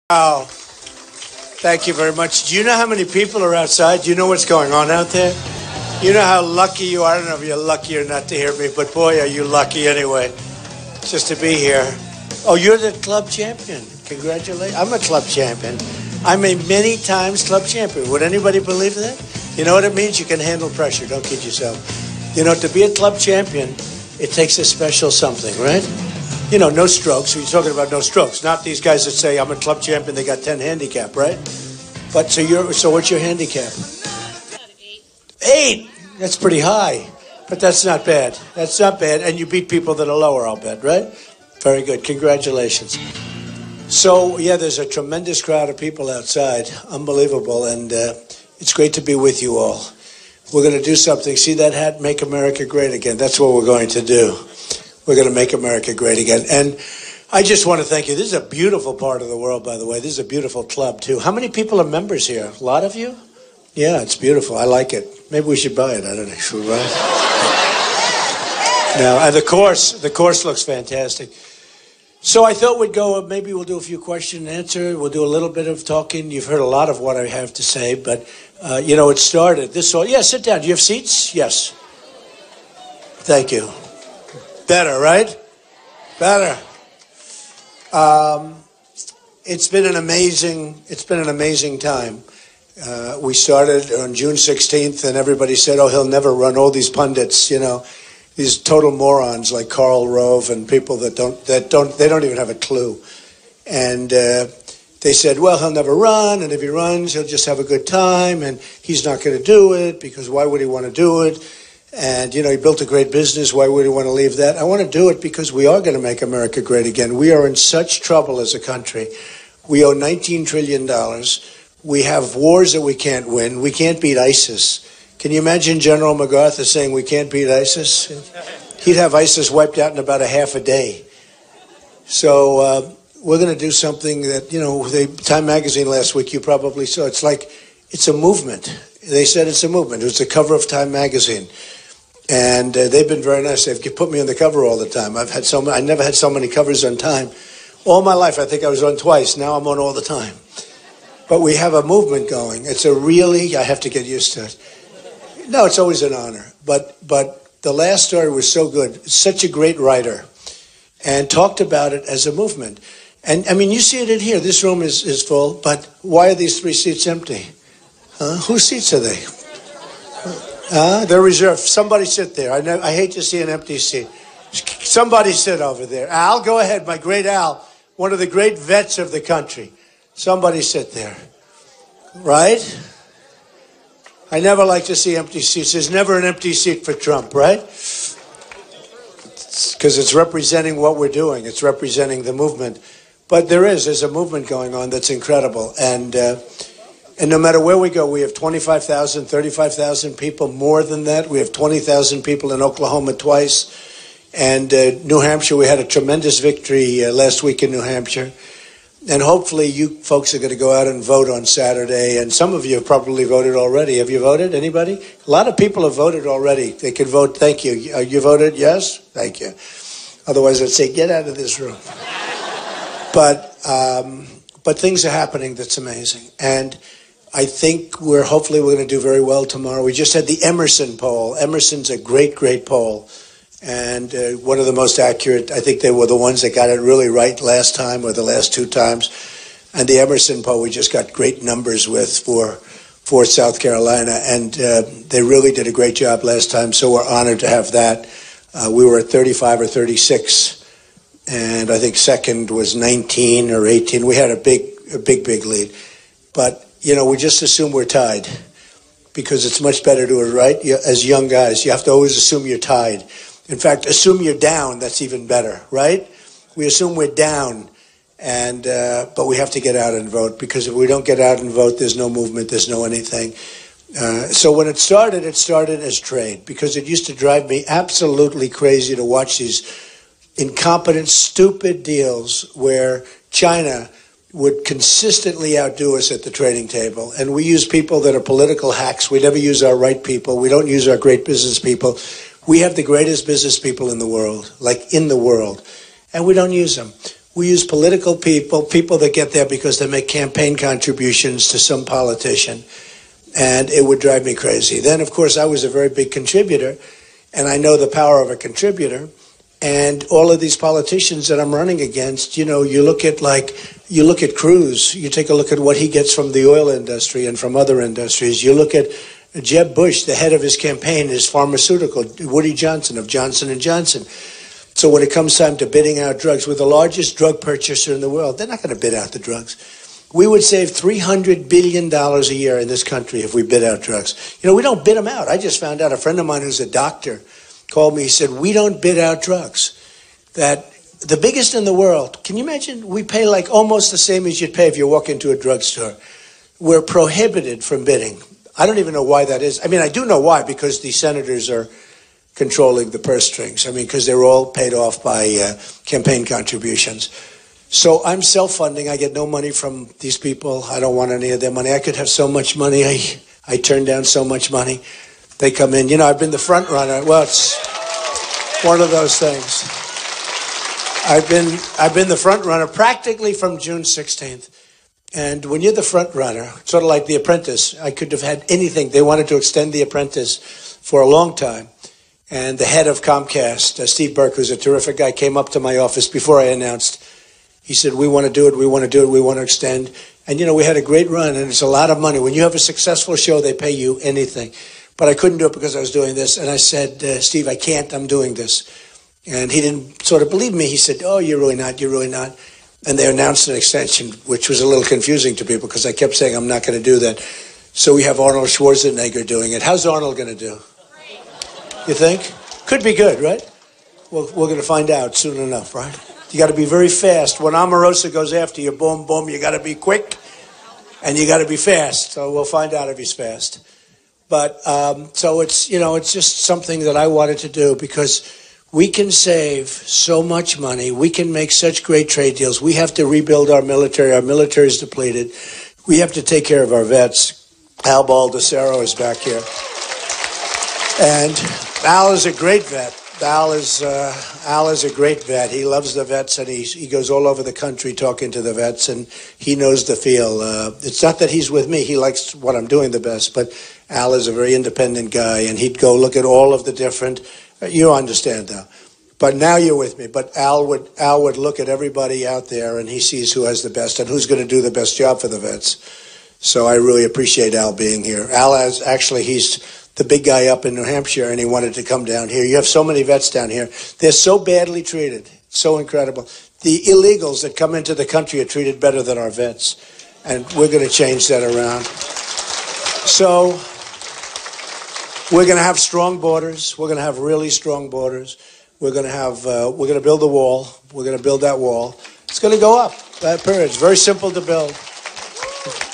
Wow. Thank you very much. Do you know how many people are outside? Do you know what's going on out there? You know how lucky you are. I don't know if you're lucky or not to hear me, but boy, are you lucky anyway, just to be here. Oh, you're the club champion. Congratulations. I'm a club champion. I'm a many times club champion. Would anybody believe that? You know what it means? You can handle pressure. Don't kid yourself. You know, to be a club champion, it takes a special something, right? You know, no strokes. We're talking about no strokes. Not these guys that say, I'm a club champion, they got 10 handicap, right? But so what's your handicap? 8. That's pretty high. But that's not bad. That's not bad. And you beat people that are lower, I'll bet, right? Very good. Congratulations. So, yeah, there's a tremendous crowd of people outside. Unbelievable. And it's great to be with you all. We're going to do something. See that hat? Make America Great Again. That's what we're going to do. We're going to make America great again. And I just want to thank you. This is a beautiful part of the world, by the way. This is a beautiful club, too. How many people are members here? A lot of you? Yeah, it's beautiful. I like it. Maybe we should buy it. I don't know. Should we buy it? Now, and the course looks fantastic. So I thought we'd go, maybe we'll do a few question and answer. We'll do a little bit of talking. You've heard a lot of what I have to say, but, you know, it started. Yeah, sit down. Do you have seats? Yes. Thank you. Better, right? Better. It's been an amazing time. We started on June 16th, and everybody said, "Oh, he'll never run." All these pundits, you know, these total morons like Karl Rove and people that don't even have a clue. And they said, "Well, he'll never run, and if he runs, he'll just have a good time, and he's not going to do it because why would he want to do it? And, you know, he built a great business. Why would he want to leave that?" I want to do it because we are going to make America great again. We are in such trouble as a country. We owe $19 trillion. We have wars that we can't win. We can't beat ISIS. Can you imagine General MacArthur saying we can't beat ISIS? He'd have ISIS wiped out in about a half a day. So we're going to do something that, you know, Time Magazine last week, you probably saw. It's a movement. They said it's a movement. It was the cover of Time Magazine. And they've been very nice. They've put me on the cover all the time. I never had so many covers on Time. All my life, I think I was on twice. Now I'm on all the time. But we have a movement going. I have to get used to it. No, it's always an honor. But the last story was so good. Such a great writer. And talked about it as a movement. And, I mean, you see it in here. This room is full. But why are these 3 seats empty? Whose seats are they? They're reserved. Somebody sit there. I hate to see an empty seat. Somebody sit over there. Al, go ahead. My great Al, one of the great vets of the country. Somebody sit there. Right? I never like to see empty seats. There's never an empty seat for Trump, right? Because it's representing what we're doing. It's representing the movement. But there's a movement going on that's incredible. And no matter where we go, we have 25,000, 35,000 people, more than that. We have 20,000 people in Oklahoma twice. And New Hampshire, we had a tremendous victory last week in New Hampshire. And hopefully you folks are going to go out and vote on Saturday. And some of you have probably voted already. Have you voted? Anybody? A lot of people have voted already. They can vote. Thank you. You voted? Yes? Thank you. Otherwise, I'd say, get out of this room. But things are happening that's amazing. And I think hopefully we're going to do very well tomorrow. We just had the Emerson poll. Emerson's a great, great poll. And one of the most accurate. I think they were the ones that got it really right last time or the last 2 times. And the Emerson poll, we just got great numbers with for South Carolina. And they really did a great job last time, so we're honored to have that. We were at 35 or 36. And I think second was 19 or 18. We had a big lead. But, you know, we just assume we're tied because it's much better to it, right? As young guys, you have to always assume you're tied. In fact, assume you're down. That's even better, right? We assume we're down, but we have to get out and vote because if we don't get out and vote, there's no movement, there's no anything. So when it started as trade because it used to drive me absolutely crazy to watch these incompetent, stupid deals where China would consistently outdo us at the trading table. And we use people that are political hacks. We never use our right people. We don't use our great business people. We have the greatest business people in the world, and we don't use them. We use political people that get there because they make campaign contributions to some politician. And it would drive me crazy. Then, of course, I was a very big contributor, and I know the power of a contributor. And all of these politicians that I'm running against, you look at Cruz, you take a look at what he gets from the oil industry and from other industries. You look at Jeb Bush, the head of his campaign is pharmaceutical, Woody Johnson of Johnson & Johnson. So when it comes time to bidding out drugs, we're the largest drug purchaser in the world. They're not going to bid out the drugs. We would save $300 billion a year in this country if we bid out drugs. We don't bid them out. I just found out, a friend of mine who's a doctor called me, he said, we don't bid out drugs. That the biggest in the world, can you imagine? We pay like almost the same as you'd pay if you walk into a drugstore. We're prohibited from bidding. I don't even know why that is. I mean, I do know why, because the senators are controlling the purse strings. I mean, because they're all paid off by campaign contributions. So I'm self-funding. I get no money from these people. I don't want any of their money. I could have so much money. I turn down so much money. They come in. I've been the front runner. Well, it's one of those things. I've been the front runner practically from June 16th. And when you're the front runner, sort of like The Apprentice, I could have had anything. They wanted to extend The Apprentice for a long time. And the head of Comcast, Steve Burke, who's a terrific guy, came up to my office before I announced. He said, we want to do it, we want to do it, we want to extend. And, we had a great run, and it's a lot of money. When you have a successful show, they pay you anything. But I couldn't do it because I was doing this. And I said, Steve, I can't, I'm doing this. And he didn't sort of believe me. He said, oh, you're really not, you're really not. And they announced an extension, which was a little confusing to people because I kept saying I'm not going to do that. So we have Arnold Schwarzenegger doing it. How's Arnold going to do? You think? Could be good, right? Well, we're going to find out soon enough, right? You got to be very fast. When Omarosa goes after you, boom, boom, you got to be quick and you got to be fast. So we'll find out if he's fast. But so it's, it's just something that I wanted to do because we can save so much money. We can make such great trade deals. We have to rebuild our military. Our military is depleted. We have to take care of our vets. Al Baldessaro is back here. And Al is a great vet. Al is a great vet. He loves the vets, and he goes all over the country talking to the vets, and he knows the feel. It's not that he's with me. He likes what I'm doing the best, but Al is a very independent guy, and he'd go look at all of the different. You understand though. But now you're with me. But Al would look at everybody out there, and he sees who has the best and who's going to do the best job for the vets. So I really appreciate Al being here. Al he's the big guy up in New Hampshire, and he wanted to come down here. You have so many vets down here. They're so badly treated. So incredible. The illegals that come into the country are treated better than our vets, and we're going to change that around. So we're going to have strong borders. We're going to have really strong borders. We're going to build a wall. We're going to build that wall. It's going to go up. That period. It's very simple to build.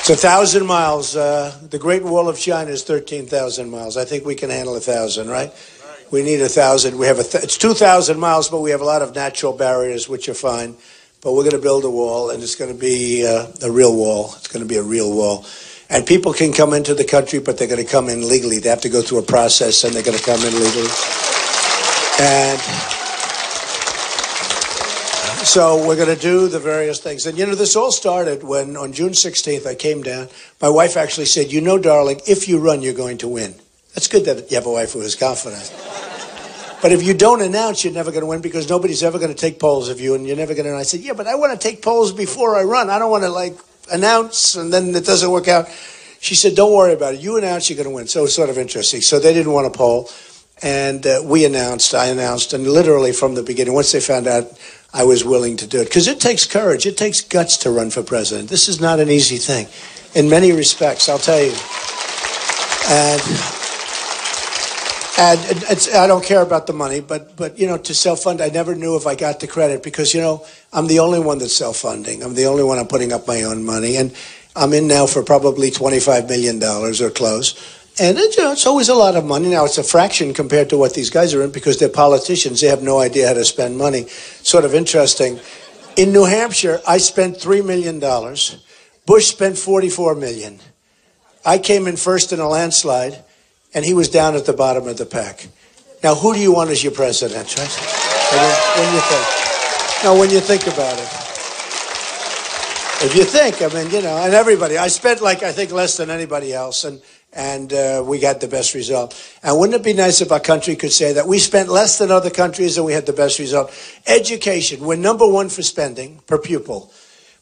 It's 1,000 miles. The Great Wall of China is 13,000 miles. I think we can handle 1,000, right? We need 1,000. We have it's 2,000 miles, but we have a lot of natural barriers, which are fine. But we're going to build a wall, and it's going to be a real wall. It's going to be a real wall. And people can come into the country, but they're going to come in legally. They have to go through a process, and they're going to come in legally. And so we're going to do the various things. And, this all started when on June 16th I came down. My wife actually said, darling, if you run, you're going to win. That's good that you have a wife who is confident. But if you don't announce, you're never going to win because nobody's ever going to take polls of you, and you're never going to. And I said, yeah, but I want to take polls before I run. I don't want to, announce, and then it doesn't work out. She said, don't worry about it. You announce, you're going to win. So it was sort of interesting. So they didn't want a poll. And I announced, and literally from the beginning, once they found out I was willing to do it. Because it takes courage. It takes guts to run for president. This is not an easy thing. In many respects, I'll tell you. And I don't care about the money, but to self-fund, I never knew if I got the credit because, I'm the only one that's self-funding. I'm the only one I'm putting up my own money. And I'm in now for probably $25 million or close. And it's always a lot of money. Now, it's a fraction compared to what these guys are in because they're politicians. They have no idea how to spend money. Sort of interesting. In New Hampshire, I spent $3 million. Bush spent $44 million. I came in first in a landslide, and he was down at the bottom of the pack. Now, who do you want as your president, right? When you think about it. If you think, I mean, and everybody, I spent I think less than anybody else, and we got the best result. And wouldn't it be nice if our country could say that we spent less than other countries and we had the best result? Education, we're number one for spending per pupil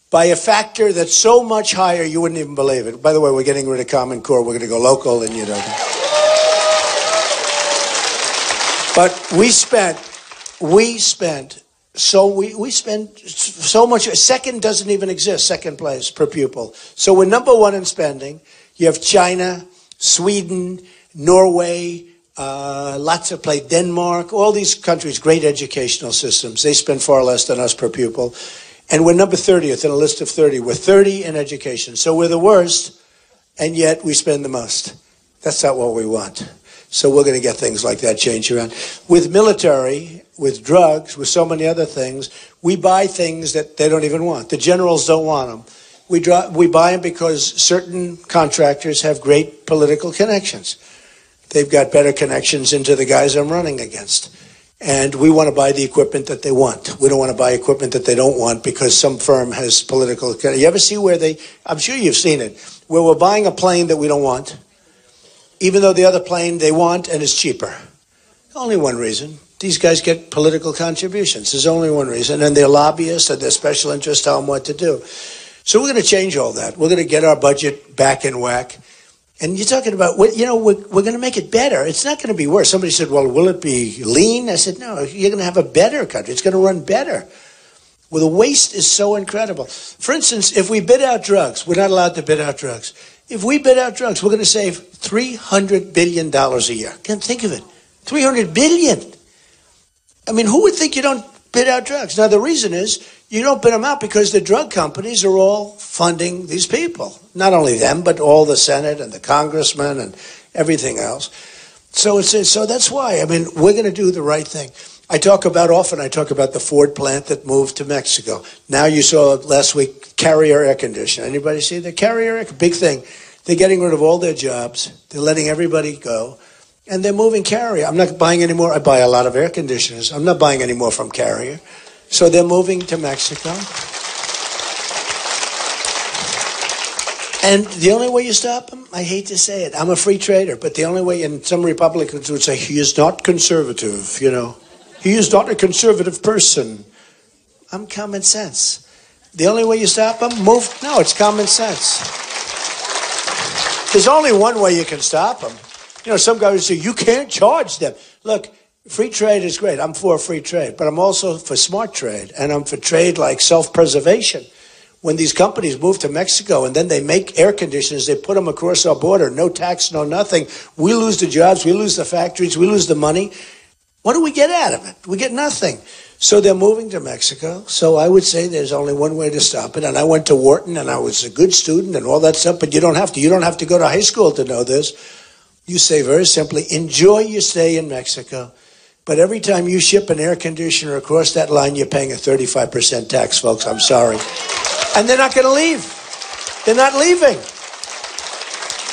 by a factor that's so much higher you wouldn't even believe it. By the way, we're getting rid of Common Core. We're going to go local, and But we spent so much. Second doesn't even exist, second place per pupil. So we're number one in spending. You have China, Sweden, Norway, lots of places, Denmark, all these countries, great educational systems. They spend far less than us per pupil. And we're number 30th in a list of 30. We're 30 in education. So we're the worst, and yet we spend the most. That's not what we want. So we're going to get things like that change around. With military, with drugs, with so many other things, we buy things that they don't even want. The generals don't want them. We buy them because certain contractors have great political connections. They've got better connections into the guys I'm running against. And we want to buy the equipment that they want. We don't want to buy equipment that they don't want because some firm has political... You ever see where I'm sure you've seen it, where we're buying a plane that we don't want, even though the other plane they want and is cheaper. Only one reason. These guys get political contributions. There's only one reason. And they're lobbyists and their special interests tell them what to do. So we're going to change all that. We're going to get our budget back in whack. And you're talking about, we're going to make it better. It's not going to be worse. Somebody said, well, will it be lean? I said, no, you're going to have a better country. It's going to run better. Well, the waste is so incredible. For instance, if we bid out drugs, we're not allowed to bid out drugs. If we bid out drugs, we're going to save $300 billion a year. Can't think of it. $300 billion. I mean, who would think you don't bid out drugs? Now, the reason is you don't bid them out because the drug companies are all funding these people. Not only them, but all the Senate and the congressmen and everything else. So that's why. I mean, we're going to do the right thing. I talk about the Ford plant that moved to Mexico. Now you saw last week Carrier air conditioner. Anybody see the Carrier air? Big thing. They're getting rid of all their jobs. They're letting everybody go. And they're moving Carrier. I'm not buying any more. I buy a lot of air conditioners. I'm not buying any more from Carrier. So they're moving to Mexico. And the only way you stop them, I hate to say it, I'm a free trader, but the only way, and some Republicans would say, he is not conservative, He is not a conservative person. I'm common sense. The only way you stop them, move. No, it's common sense. There's only one way you can stop them. Some guys would say, you can't charge them. Look, free trade is great. I'm for free trade, but I'm also for smart trade, and I'm for trade like self-preservation. When these companies move to Mexico and then they make air conditioners, they put them across our border, no tax, no nothing. We lose the jobs, we lose the factories, we lose the money. What do we get out of it? We get nothing. So they're moving to Mexico. So I would say there's only one way to stop it. And I went to Wharton and I was a good student and all that stuff, but you don't have to. You don't have to go to high school to know this. You say very simply, enjoy your stay in Mexico. But every time you ship an air conditioner across that line, you're paying a 35% tax, folks. I'm sorry. And they're not going to leave. They're not leaving.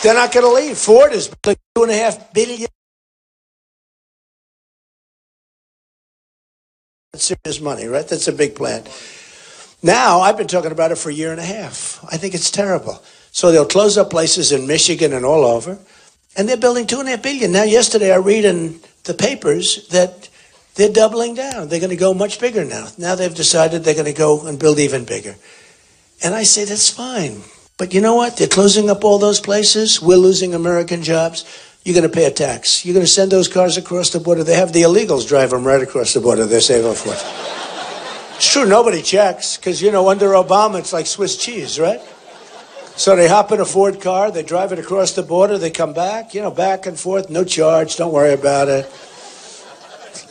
They're not going to leave. Ford is like $2.5 billion. That's serious money, right? That's a big plan. Now, I've been talking about it for a year and a half. I think it's terrible. So they'll close up places in Michigan and all over, and they're building $2.5 billion. Now, yesterday I read in the papers that they're doubling down. They're going to go much bigger now. Now they've decided they're going to go and build even bigger. And I say, that's fine. But you know what? They're closing up all those places. We're losing American jobs. You're going to pay a tax. You're going to send those cars across the border. They have the illegals drive them right across the border. They're saving for it. It's true, nobody checks, because, under Obama, it's like Swiss cheese, right? So they hop in a Ford car, they drive it across the border, they come back, back and forth, no charge, don't worry about it.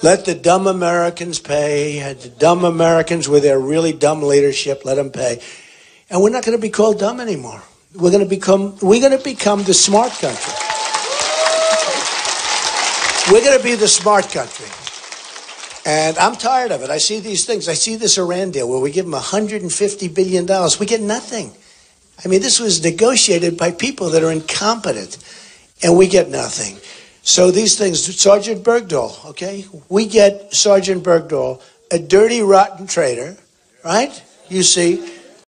Let the dumb Americans pay. The dumb Americans with their really dumb leadership, let them pay. And we're not going to be called dumb anymore. We're going to become the smart country. We're going to be the smart country. And I'm tired of it. I see these things. I see this Iran deal where we give them $150 billion. We get nothing. I mean, this was negotiated by people that are incompetent, and we get nothing. So these things, Sergeant Bergdahl, okay? We get Sergeant Bergdahl, a dirty, rotten traitor, right? You see,